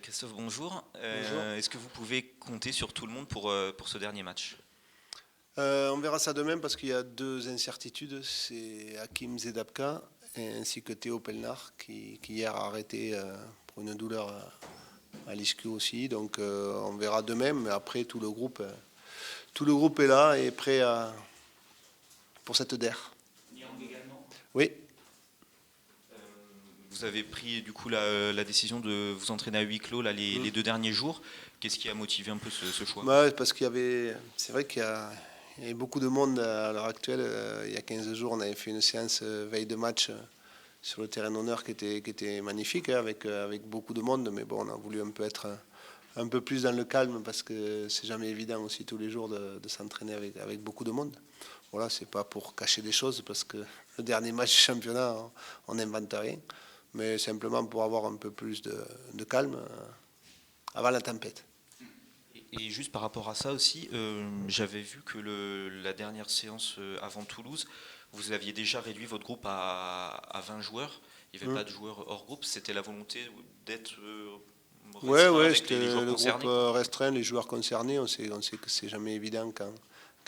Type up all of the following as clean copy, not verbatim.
Christophe, bonjour. Bonjour. Est-ce que vous pouvez compter sur tout le monde pour ce dernier match? On verra ça demain parce qu'il y a deux incertitudes. C'est Hakim Zedabka ainsi que Théo Pelnar qui hier a arrêté pour une douleur à l'ischio aussi. Donc on verra demain. Mais après tout le groupe est là et prêt pour cette DER. Niang également. Oui. Euh, Vous avez pris du coup la décision de vous entraîner à huis clos là, les deux derniers jours. Qu'est-ce qui a motivé un peu ce choix? Ouais, parce c'est vrai qu'il y avait beaucoup de monde à l'heure actuelle. Il y a 15 jours, on avait fait une séance veille de match sur le terrain d'honneur qui était magnifique, hein, avec beaucoup de monde. Mais bon, on a voulu un peu être un peu plus dans le calme parce que c'est jamais évident aussi tous les jours de s'entraîner avec beaucoup de monde. Voilà, c'est pas pour cacher des choses parce que le dernier match du championnat, on n'invente rien, mais simplement pour avoir un peu plus de calme avant la tempête. Et juste par rapport à ça aussi, j'avais vu que la dernière séance avant Toulouse, vous aviez déjà réduit votre groupe à 20 joueurs. Il n'y avait Hmm. pas de joueurs hors groupe. C'était la volonté d'être Ouais, restreint ouais, avec c'était les joueurs le groupe concernés, quoi. restreint, les joueurs concernés. On sait que c'est jamais évident quand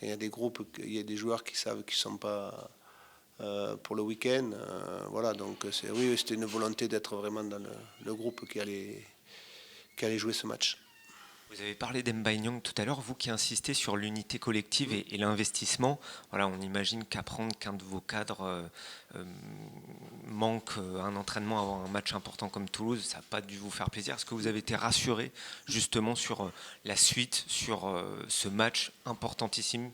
il y a des groupes, il y a des joueurs qui savent qu'ils ne sont pas pour le week-end. Voilà, donc oui, c'était une volonté d'être vraiment dans le groupe qui allait jouer ce match. Vous avez parlé d'Mbaye Niang tout à l'heure, vous qui insistez sur l'unité collective et l'investissement. Voilà, on imagine qu'apprendre qu'un de vos cadres euh, manque un entraînement avant un match important comme Toulouse, ça n'a pas dû vous faire plaisir. Est-ce que vous avez été rassuré justement sur la suite, sur ce match importantissime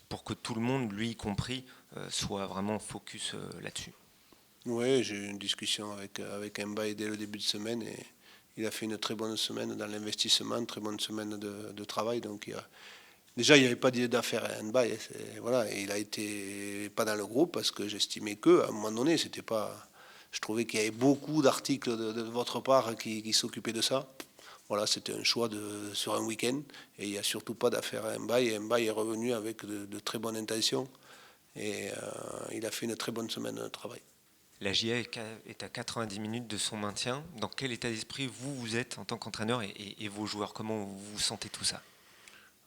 pour que tout le monde, lui y compris, soit vraiment focus là-dessus? Oui, j'ai eu une discussion avec Mbaye dès le début de semaine et il a fait une très bonne semaine dans l'investissement, une très bonne semaine de travail. Donc déjà, il n'y avait pas d'affaire à Mbaye. Voilà, et il a été pas dans le groupe parce que j'estimais qu'à un moment donné, c'était pas. Je trouvais qu'il y avait beaucoup d'articles de votre part qui s'occupaient de ça. Voilà, c'était un choix sur un week-end et il n'y a surtout pas d'affaire à Mbaye. Et Mbaye est revenu avec de très bonnes intentions et il a fait une très bonne semaine de travail. La GIA est à 90 minutes de son maintien. Dans quel état d'esprit vous êtes en tant qu'entraîneur et vos joueurs? Comment vous sentez tout ça?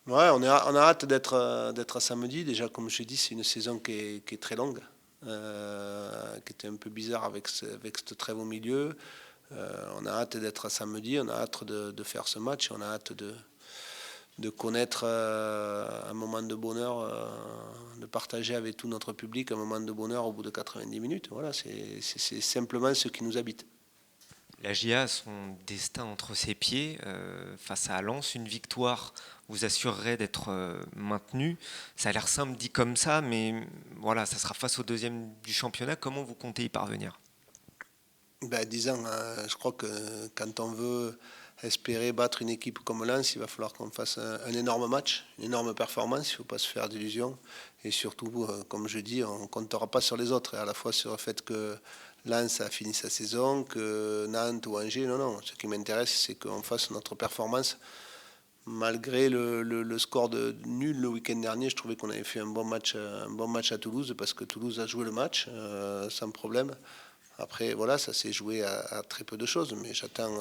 Ouais, on a hâte d'être à samedi. Déjà, comme je dis, c'est une saison qui est très longue, qui était un peu bizarre avec cette trêve au milieu. On a hâte d'être à samedi, on a hâte de faire ce match, on a hâte de connaître un moment de bonheur, de partager avec tout notre public un moment de bonheur au bout de 90 minutes. Voilà, c'est simplement ce qui nous habite. La GIA a son destin entre ses pieds face à Lens. Une victoire vous assurerait d'être maintenu. Ça a l'air simple dit comme ça, mais voilà, ça sera face au deuxième du championnat. Comment vous comptez y parvenir? Ben, disons, je crois que quand on veut espérer battre une équipe comme Lens, il va falloir qu'on fasse un énorme match, une énorme performance. Il ne faut pas se faire d'illusions. Et surtout, comme je dis, on ne comptera pas sur les autres. Et à la fois sur le fait que Lens a fini sa saison, que Nantes ou Angers. Non, non. Ce qui m'intéresse, c'est qu'on fasse notre performance. Malgré le score de nul le week-end dernier, je trouvais qu'on avait fait un bon match à Toulouse parce que Toulouse a joué le match sans problème. Après, voilà, ça s'est joué à très peu de choses, mais j'attends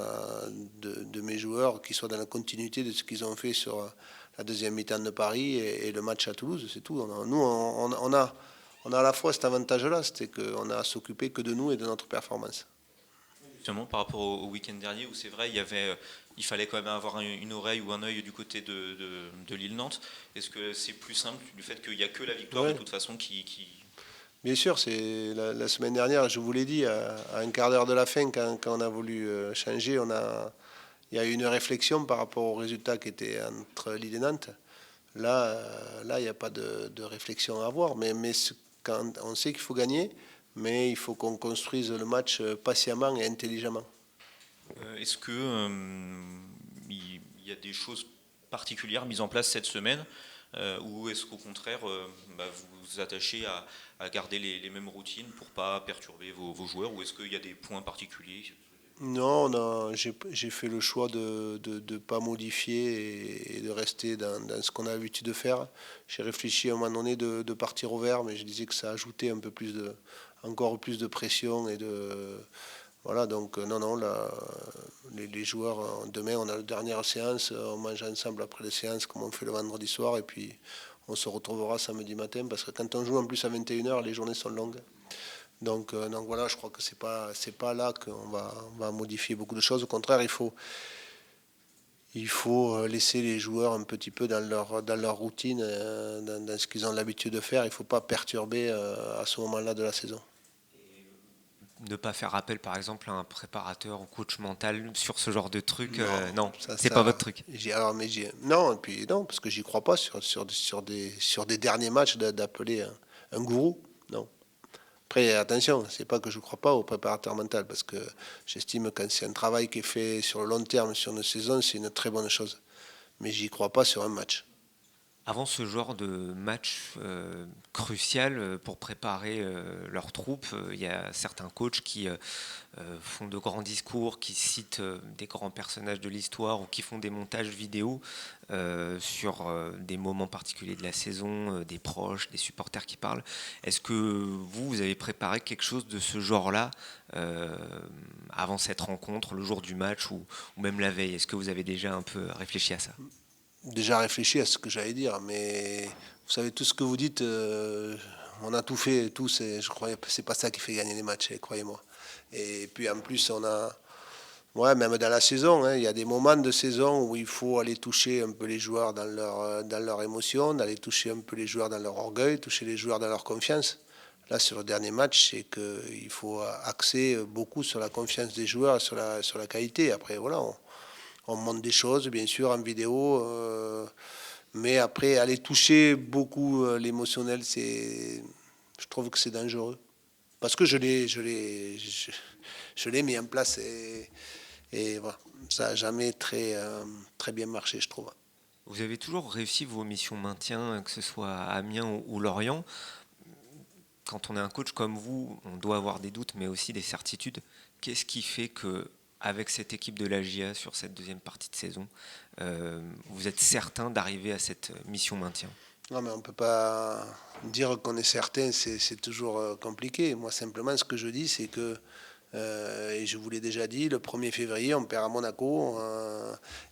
de mes joueurs qu'ils soient dans la continuité de ce qu'ils ont fait sur la deuxième mi-temps de Paris et le match à Toulouse, c'est tout. Nous, on a à la fois cet avantage-là, c'était qu'on a à s'occuper que de nous et de notre performance. Justement, par rapport au week-end dernier, où c'est vrai, il fallait quand même avoir une oreille ou un œil du côté de l'île Nantes. Est-ce que c'est plus simple du fait qu'il n'y a que la victoire de Ouais, toute façon qui... bien sûr, c'est la semaine dernière, je vous l'ai dit, à un quart d'heure de la fin, quand on a voulu changer, il y a eu une réflexion par rapport au résultat qui était entre Lille et Nantes. Là, il n'y a pas de réflexion à avoir. Quand on sait qu'il faut gagner, mais il faut qu'on construise le match patiemment et intelligemment. Est-ce que il y a des choses particulières mises en place cette semaine ou est-ce qu'au contraire vous vous attachez à garder les mêmes routines pour pas perturber vos joueurs ou est-ce qu'il y a des points particuliers? Non, j'ai fait le choix de ne pas modifier et de rester dans ce qu'on a l'habitude de faire. J'ai réfléchi à un moment donné de partir au vert, mais je disais que ça ajoutait encore plus de pression et Voilà, donc non, là, les joueurs, demain on a la dernière séance, on mange ensemble après les séances comme on fait le vendredi soir et puis on se retrouvera samedi matin parce que quand on joue en plus à 21h, les journées sont longues. Donc voilà, je crois que c'est pas là qu'on va modifier beaucoup de choses. Au contraire, il faut laisser les joueurs un petit peu dans leur routine, dans ce qu'ils ont l'habitude de faire. Il ne faut pas perturber à ce moment-là de la saison. Ne pas faire appel, par exemple, à un préparateur ou coach mental sur ce genre de truc, Non, non, ça, c'est pas votre truc. non, et puis non, parce que j'y crois pas sur des derniers matchs d'appeler un gourou. Non. Après, attention, c'est pas que je ne crois pas au préparateur mental, parce que j'estime que c'est un travail qui est fait sur le long terme, sur une saison, c'est une très bonne chose. Mais j'y crois pas sur un match. Avant ce genre de match crucial pour préparer leurs troupes, il y a certains coachs qui font de grands discours, qui citent des grands personnages de l'histoire ou qui font des montages vidéo sur des moments particuliers de la saison, des proches, des supporters qui parlent. Est-ce que vous avez préparé quelque chose de ce genre-là avant cette rencontre, le jour du match ou même la veille? Est-ce que vous avez déjà un peu réfléchi à ça? Déjà réfléchi à ce que j'allais dire, mais vous savez, tout ce que vous dites, on a tout fait, tous, et je croyais que c'est pas ça qui fait gagner les matchs, croyez-moi. Et puis en plus, ouais, même dans la saison, hein, il y a des moments de saison où il faut aller toucher un peu les joueurs dans leur émotion, d'aller toucher un peu les joueurs dans leur orgueil, toucher les joueurs dans leur confiance. Là, sur le dernier match, c'est qu'il faut axer beaucoup sur la confiance des joueurs, sur la qualité. Après, voilà, on montre des choses, bien sûr, en vidéo, mais après, aller toucher beaucoup l'émotionnel, je trouve que c'est dangereux. Parce que je l'ai mis en place et voilà, ça n'a jamais très bien marché, je trouve. Vous avez toujours réussi vos missions maintien, que ce soit à Amiens ou Lorient. Quand on est un coach comme vous, on doit avoir des doutes, mais aussi des certitudes. Qu'est-ce qui fait que, avec cette équipe de la GIA sur cette deuxième partie de saison, vous êtes certain d'arriver à cette mission maintien? Non, mais on ne peut pas dire qu'on est certain, c'est toujours compliqué. Moi, simplement, ce que je dis, c'est que, et je vous l'ai déjà dit, le 1er février, on perd à Monaco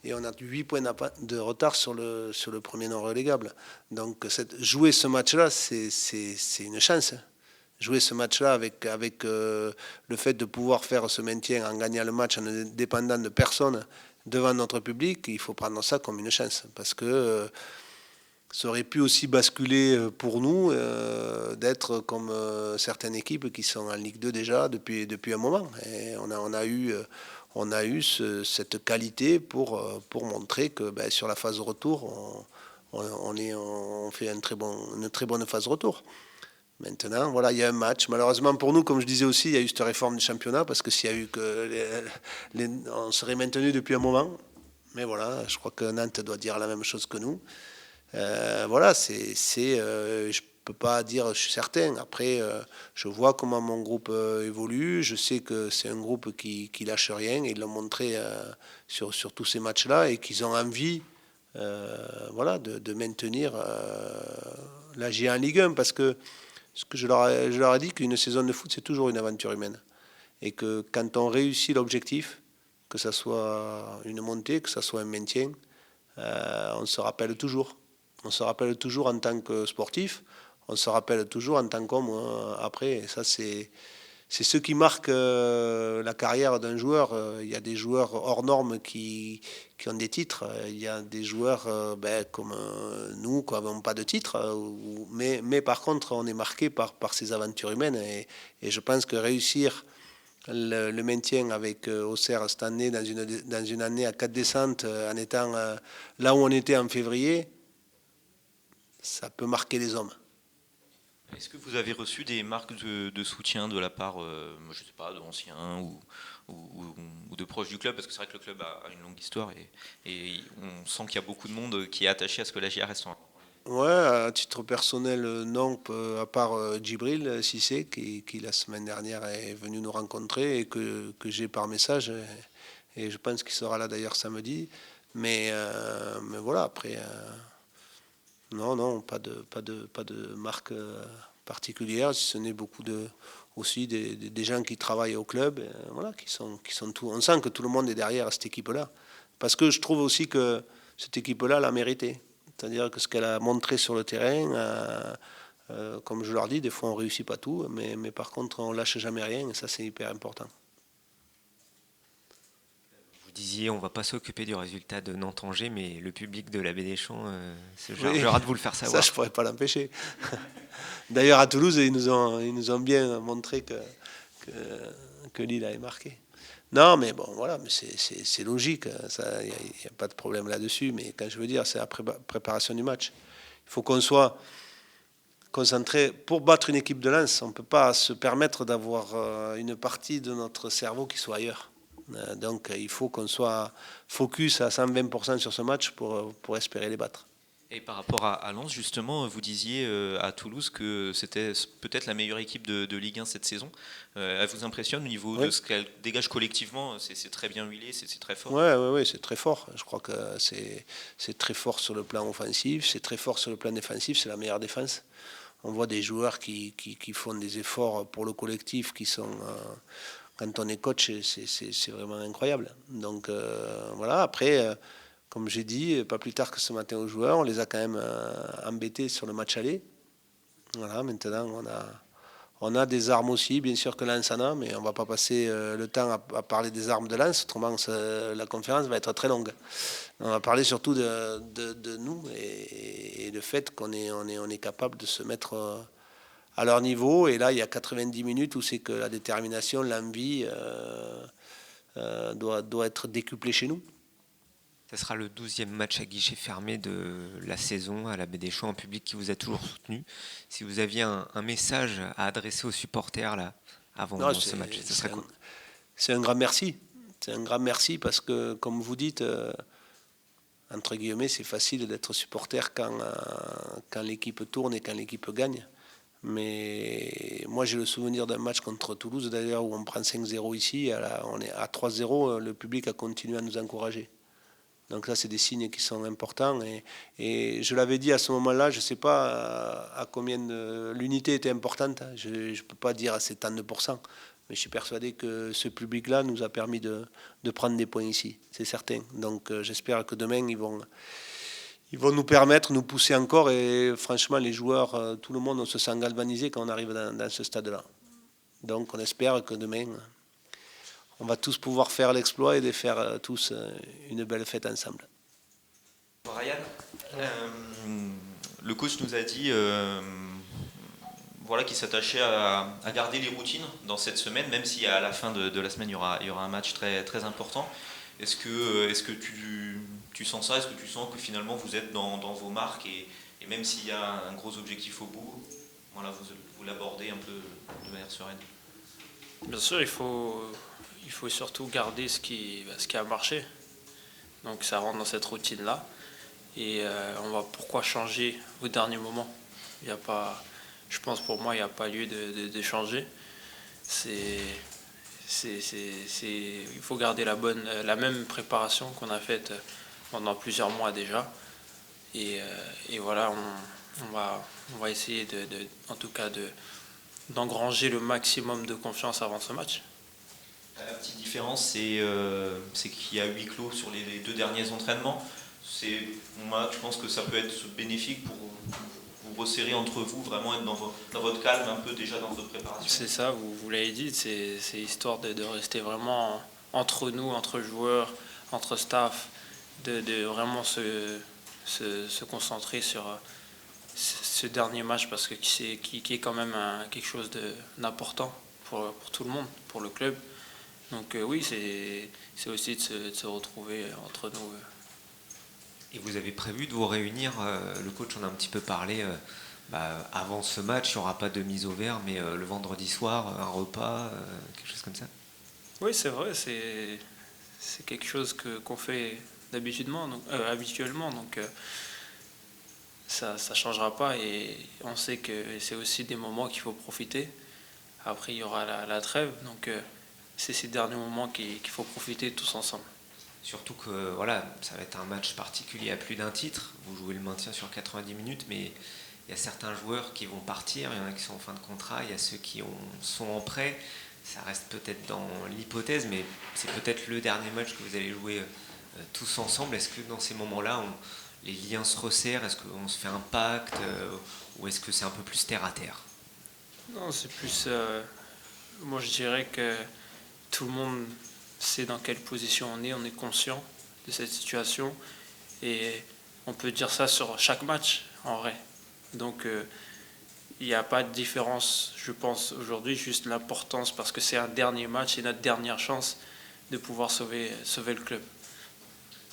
et on a 8 points de retard sur le premier non relégable. Donc, jouer ce match-là, c'est une chance. Jouer ce match-là avec le fait de pouvoir faire ce maintien en gagnant le match en ne dépendant de personne devant notre public, il faut prendre ça comme une chance. Parce que ça aurait pu aussi basculer pour nous d'être comme certaines équipes qui sont en Ligue 2 déjà depuis un moment. Et on a eu cette qualité pour montrer que sur la phase retour, on fait une très bonne phase retour. Maintenant, voilà, il y a un match. Malheureusement pour nous, comme je disais aussi, il y a eu cette réforme du championnat parce que s'il y a eu on serait maintenu depuis un moment. Mais voilà, je crois que Nantes doit dire la même chose que nous. Voilà, je peux pas dire, je suis certain. Après, je vois comment mon groupe évolue. Je sais que c'est un groupe qui lâche rien. Ils l'ont montré sur tous ces matchs-là et qu'ils ont envie, voilà, de maintenir la GIA en Ligue 1 parce que ce que je leur ai dit qu'une saison de foot, c'est toujours une aventure humaine. Et que quand on réussit l'objectif, que ce soit une montée, que ce soit un maintien, on se rappelle toujours. On se rappelle toujours en tant que sportif, on se rappelle toujours en tant qu'homme après. Et ça, c'est ce qui marque la carrière d'un joueur. Il y a des joueurs hors normes qui ont des titres. Il y a des joueurs comme nous qui n'avons pas de titre. Mais par contre, on est marqué par ces aventures humaines. Et je pense que réussir le maintien avec Auxerre cette année dans une année à 4 descentes en étant là où on était en février, ça peut marquer les hommes. Est-ce que vous avez reçu des marques de soutien de la part, je sais pas, d'anciens ou de proches du club? Parce que c'est vrai que le club a une longue histoire et on sent qu'il y a beaucoup de monde qui est attaché à ce que la GIA reste en. Ouais, à titre personnel, non, à part Djibril Cissé, qui la semaine dernière est venu nous rencontrer et que j'ai par message. Et je pense qu'il sera là d'ailleurs samedi. Mais voilà, après, non, pas de marque particulière, si ce n'est beaucoup aussi des gens qui travaillent au club, voilà, qui sont tout. On sent que tout le monde est derrière cette équipe-là. Parce que je trouve aussi que cette équipe-là l'a mérité. C'est-à-dire que ce qu'elle a montré sur le terrain, comme je leur dis, des fois on ne réussit pas tout, mais par contre on ne lâche jamais rien, et ça c'est hyper important. Vous disiez, on ne va pas s'occuper du résultat de Nantes-Angers, mais le public de la Baie des Champs se Oui, chargera de vous le faire ça savoir. je ne pourrais pas l'empêcher. D'ailleurs à Toulouse, ils nous ont bien montré que Lille avait marqué. Non, mais bon, voilà, mais c'est logique, il n'y a pas de problème là-dessus, mais quand je veux dire, c'est la préparation du match. Il faut qu'on soit concentré. Pour battre une équipe de Lens, on ne peut pas se permettre d'avoir une partie de notre cerveau qui soit ailleurs. Donc il faut qu'on soit focus à 120% sur ce match pour espérer les battre. Et par rapport à Lens, justement, vous disiez à Toulouse que c'était peut-être la meilleure équipe de Ligue 1 cette saison. Elle vous impressionne au niveau de ce qu'elle dégage collectivement? C'est très bien huilé, c'est très fort. Oui, c'est très fort. Je crois que c'est très fort sur le plan offensif, c'est très fort sur le plan défensif, c'est la meilleure défense. On voit des joueurs qui font des efforts pour le collectif qui sont... quand on est coach, c'est vraiment incroyable. Donc voilà, après... Comme j'ai dit, pas plus tard que ce matin aux joueurs, on les a quand même embêtés sur le match aller. Voilà, maintenant on a des armes aussi, bien sûr que Lens en a, mais on ne va pas passer le temps à parler des armes de Lens, autrement la conférence va être très longue. On va parler surtout de nous et le fait qu'on est capable de se mettre à leur niveau. Et là, il y a 90 minutes où c'est que la détermination, l'envie doit être décuplée chez nous. Ce sera le 12e match à guichet fermé de la saison à la Baie des Champs, en public qui vous a toujours soutenu. Si vous aviez un message à adresser aux supporters là, avant ce match, ce serait quoi? C'est un grand merci. C'est un grand merci parce que, comme vous dites, entre guillemets, c'est facile d'être supporter quand l'équipe tourne et quand l'équipe gagne. Mais moi, j'ai le souvenir d'un match contre Toulouse, d'ailleurs, où on prend 5-0 ici. On est à 3-0, le public a continué à nous encourager. Donc là, c'est des signes qui sont importants. Et je l'avais dit à ce moment-là, je ne sais pas à combien l'unité était importante. Je ne peux pas dire à c'est tant de pourcents. Mais je suis persuadé que ce public-là nous a permis de prendre des points ici. C'est certain. Donc j'espère que demain, ils vont nous permettre, nous pousser encore. Et franchement, les joueurs, tout le monde, on se sent galvanisé quand on arrive dans ce stade-là. Donc on espère que demain... on va tous pouvoir faire l'exploit et de faire tous une belle fête ensemble. Ryan, le coach nous a dit qu'il s'attachait à garder les routines dans cette semaine, même si à la fin de la semaine il y aura un match très, très important. Est-ce que tu sens ça? Est-ce que tu sens que finalement vous êtes dans vos marques et même s'il y a un gros objectif au bout, voilà, vous l'abordez un peu de manière sereine? Bien sûr, il faut surtout garder ce qui a marché. Donc ça rentre dans cette routine-là. Et pourquoi changer au dernier moment? Il y a pas, je pense pour moi, il n'y a pas lieu de changer. Il faut garder la même préparation qu'on a faite pendant plusieurs mois déjà. Et voilà, on va essayer en tout cas d'engranger le maximum de confiance avant ce match. La petite différence, c'est qu'il y a huis clos sur les 2 derniers entraînements. Je pense que ça peut être bénéfique pour vous resserrer entre vous, vraiment être dans votre calme un peu déjà dans votre préparation. C'est ça, vous l'avez dit, c'est histoire de rester vraiment entre nous, entre joueurs, entre staff, de vraiment se concentrer sur ce dernier match parce que qui est quand même quelque chose d'important pour tout le monde, pour le club. Donc oui, c'est aussi de se retrouver entre nous. Et vous avez prévu de vous réunir, le coach en a un petit peu parlé, avant ce match, il n'y aura pas de mise au vert, mais le vendredi soir, un repas, quelque chose comme ça? Oui, c'est vrai, c'est quelque chose qu'on fait habituellement, donc ça ne changera pas et on sait que c'est aussi des moments qu'il faut profiter. Après, il y aura la trêve, donc c'est ces derniers moments qu'il faut profiter tous ensemble. Surtout que voilà, ça va être un match particulier à plus d'un titre. Vous jouez le maintien sur 90 minutes, mais il y a certains joueurs qui vont partir, il y en a qui sont en fin de contrat, il y a ceux qui sont en prêt. Ça reste peut-être dans l'hypothèse, mais c'est peut-être le dernier match que vous allez jouer tous ensemble. Est-ce que dans ces moments-là, les liens se resserrent? Est-ce qu'on se fait un pacte ou est-ce que c'est un peu plus terre à terre? Non, c'est plus... moi, je dirais que tout le monde sait dans quelle position on est conscient de cette situation. Et on peut dire ça sur chaque match, en vrai. Donc, il n'y a pas de différence, je pense, aujourd'hui, juste l'importance, parce que c'est un dernier match, c'est notre dernière chance de pouvoir sauver le club.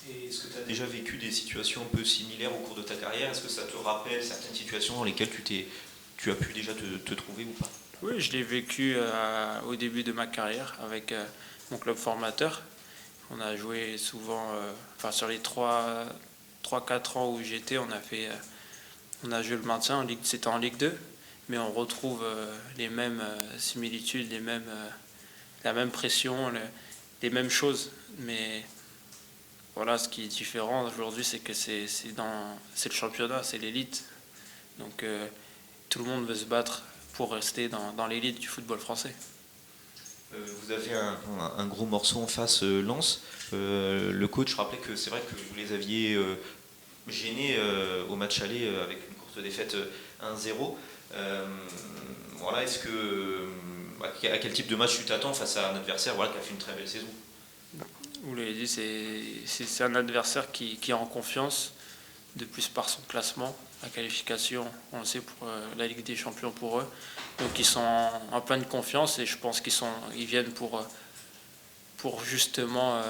Et est-ce que tu as déjà vécu des situations un peu similaires au cours de ta carrière? Est-ce que ça te rappelle certaines situations dans lesquelles tu as pu déjà te trouver ou pas? Oui, je l'ai vécu au début de ma carrière avec mon club formateur. On a joué souvent, sur les 3-4 ans où j'étais, on a joué le maintien, c'était en Ligue 2, mais on retrouve les mêmes similitudes, la même pression, les mêmes choses. Mais voilà, ce qui est différent aujourd'hui, c'est que c'est le championnat, c'est l'élite. Donc tout le monde veut se battre pour rester dans l'élite du football français. Vous avez un gros morceau en face, Lens. Le coach rappelait que c'est vrai que vous les aviez gênés au match aller avec une courte défaite 1-0. Voilà, à quel type de match tu t'attends face à un adversaire qui a fait une très belle saison? Vous l'avez dit, c'est un adversaire qui est en confiance, de plus par son classement, la qualification, on le sait, pour la Ligue des Champions pour eux. Donc ils sont en pleine confiance et je pense qu'ils viennent pour justement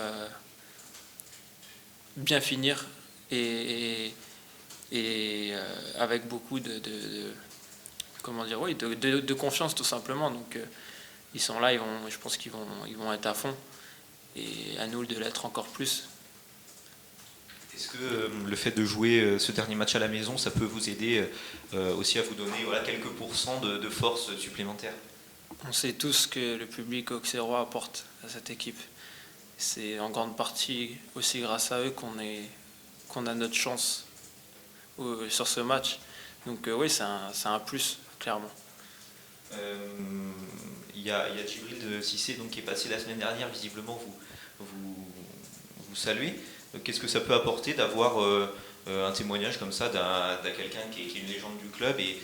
bien finir et avec beaucoup de confiance tout simplement. Donc ils sont là, je pense qu'ils vont être à fond et à nous de l'être encore plus. Est-ce que le fait de jouer ce dernier match à la maison, ça peut vous aider aussi à vous donner quelques pourcents de force supplémentaire? On sait tous que le public auxerrois apporte à cette équipe. C'est en grande partie aussi grâce à eux qu'on a notre chance sur ce match. Donc oui, c'est un plus, clairement. Il y a Djibril Cissé qui est passé la semaine dernière, visiblement vous saluez. Qu'est-ce que ça peut apporter d'avoir un témoignage comme ça d'un quelqu'un qui est une légende du club et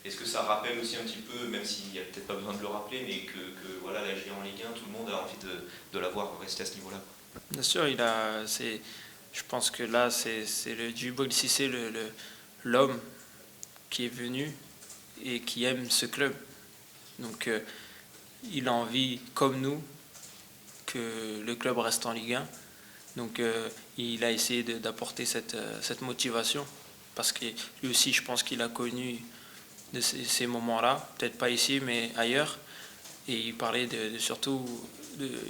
est-ce que ça rappelle aussi un petit peu, même s'il n'y a peut-être pas besoin de le rappeler, mais que la G en Ligue 1, tout le monde a envie de la voir rester à ce niveau-là? Bien sûr, je pense que là, c'est le Djibril Cissé, l'homme qui est venu et qui aime ce club. Donc, il a envie, comme nous, que le club reste en Ligue 1. Donc il a essayé d'apporter cette motivation parce que lui aussi, je pense qu'il a connu de ces moments-là, peut-être pas ici, mais ailleurs. Et il parlait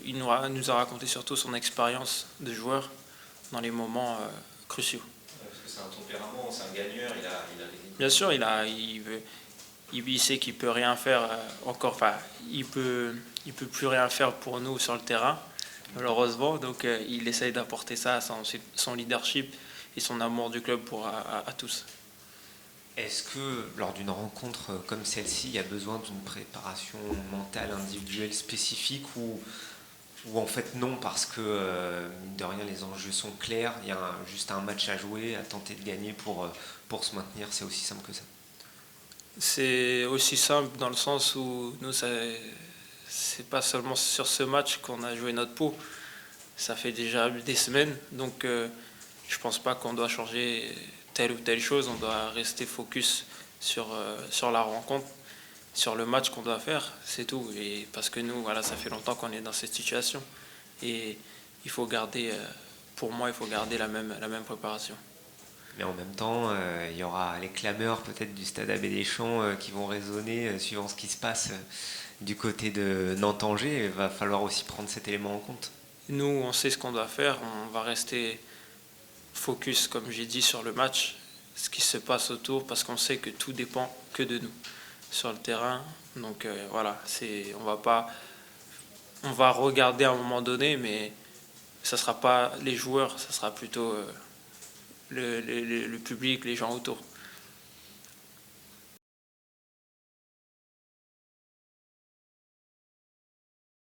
il nous a raconté surtout son expérience de joueur dans les moments cruciaux. Parce que c'est un tempérament, c'est un gagneur, Bien sûr, il sait qu'il peut rien faire encore. Enfin, il peut plus rien faire pour nous sur le terrain, malheureusement. Donc, il essaye d'apporter ça à son leadership et son amour du club à tous. Est-ce que lors d'une rencontre comme celle-ci, il y a besoin d'une préparation mentale individuelle spécifique ou en fait non, parce que mine de rien les enjeux sont clairs, il y a juste un match à jouer, à tenter de gagner pour se maintenir, c'est aussi simple que ça? C'est aussi simple dans le sens où nous, c'est pas seulement sur ce match qu'on a joué notre peau, ça fait déjà des semaines, donc je pense pas qu'on doit changer telle ou telle chose, on doit rester focus sur la rencontre, sur le match qu'on doit faire, c'est tout. Et parce que nous, ça fait longtemps qu'on est dans cette situation et il faut garder, pour moi, il faut garder la même préparation. Mais en même temps, il y aura les clameurs peut-être du stade Abbé Deschamps qui vont résonner suivant ce qui se passe du côté de Nantes-Angers. Il va falloir aussi prendre cet élément en compte. Nous, on sait ce qu'on doit faire, on va rester focus, comme j'ai dit, sur le match, ce qui se passe autour, parce qu'on sait que tout dépend que de nous sur le terrain. Donc on va regarder à un moment donné, mais ça sera pas les joueurs, ça sera plutôt le public, les gens autour.